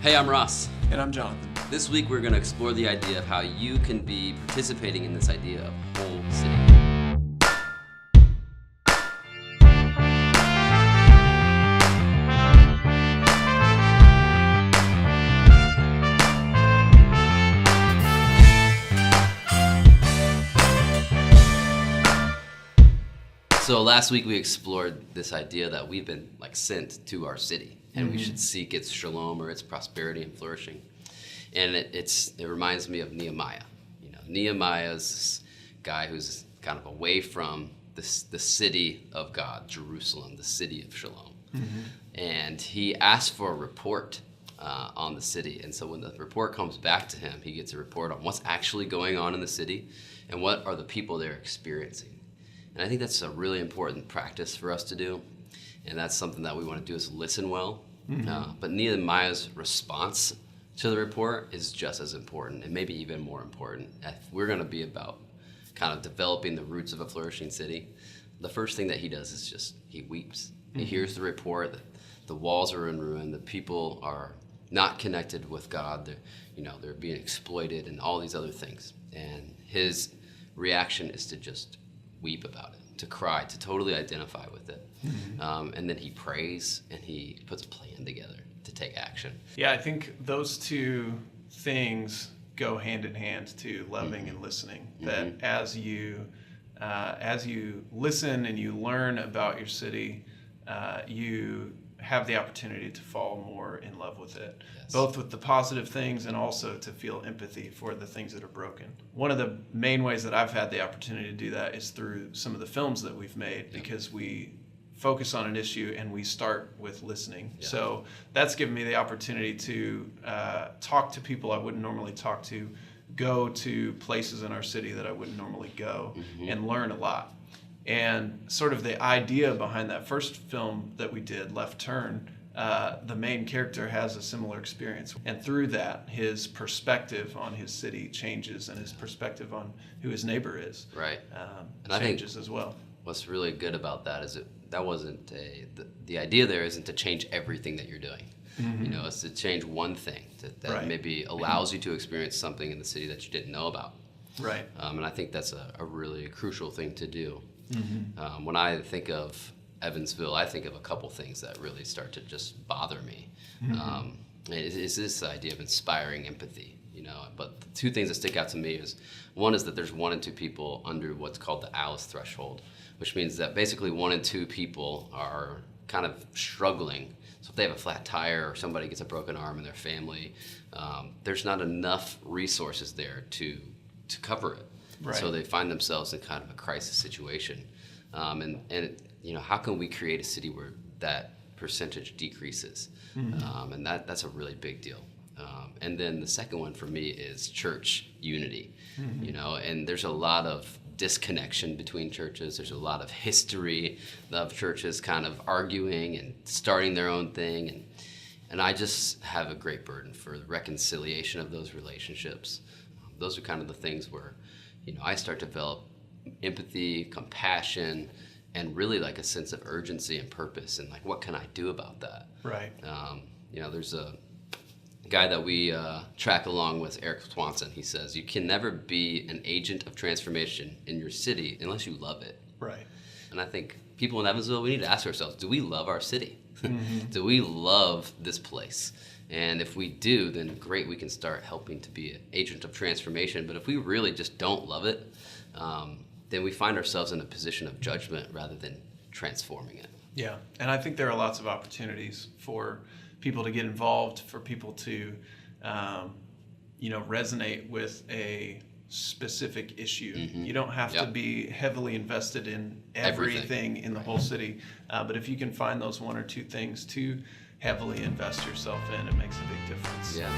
Hey, I'm Ross. And I'm Jonathan. This week we're going to explore the idea of how you can be participating in this idea of whole city. So last week we explored this idea that we've been sent to our city, and we should seek its shalom or its prosperity and flourishing. And it reminds me of Nehemiah. Nehemiah's this guy who's kind of away from the city of God, Jerusalem, the city of shalom. And he asked for a report on the city. And so when the report comes back to him, he gets a report on what's actually going on in the city and what are the people they're experiencing. And I think that's a really important practice for us to do. And that's something that we want to do is listen well. But Nehemiah's response to the report is just as important, and maybe even more important. If we're going to be about kind of developing the roots of a flourishing city, the first thing that he does is just he weeps. He hears the report that the walls are in ruin, the people are not connected with God, they're being exploited and all these other things. And his reaction is to just weep about it, to cry, to totally identify with it. And then he prays and he puts a plan together to take action. Yeah, I think those two things go hand in hand to loving and listening. That as you listen and you learn about your city, you have the opportunity to fall more in love with it, both with the positive things and also to feel empathy for the things that are broken. One of the main ways that I've had the opportunity to do that is through some of the films that we've made, because we focus on an issue and we start with listening. So that's given me the opportunity to talk to people I wouldn't normally talk to, go to places in our city that I wouldn't normally go, and learn a lot. And sort of the idea behind that first film that we did, Left Turn, the main character has a similar experience. And through that, his perspective on his city changes, and his perspective on who his neighbor is changes as well. What's really good about that is that wasn't the idea there isn't to change everything that you're doing. It's to change one thing that maybe allows you to experience something in the city that you didn't know about. Right. And I think that's a really crucial thing to do. When I think of Evansville, I think of a couple things that really start to just bother me. It's this idea of inspiring empathy, But the two things that stick out to me is, one is that there's 1 in 2 people under what's called the Alice threshold, which means that basically 1 in 2 people are kind of struggling. So if they have a flat tire or somebody gets a broken arm in their family, there's not enough resources there to cover it. Right. So they find themselves in kind of a crisis situation. And how can we create a city where that percentage decreases? And that's a really big deal. And then the second one for me is church unity. And there's a lot of disconnection between churches. There's a lot of history of churches kind of arguing and starting their own thing. And I just have a great burden for the reconciliation of those relationships. Those are kind of the things where I start to develop empathy, compassion, and really a sense of urgency and purpose, and what can I do about that? Right. There's a guy that we track along with, Eric Swanson. He says, you can never be an agent of transformation in your city unless you love it. Right. And I think people in Evansville, we need to ask ourselves, do we love our city? Do we love this place? And if we do, then great, we can start helping to be an agent of transformation. But if we really just don't love it, then we find ourselves in a position of judgment rather than transforming it. Yeah, and I think there are lots of opportunities for people to get involved, for people to, resonate with a specific issue. You don't have to be heavily invested in everything in the whole city, but if you can find those 1 or 2 things to heavily invest yourself in, it makes a big difference. Yeah.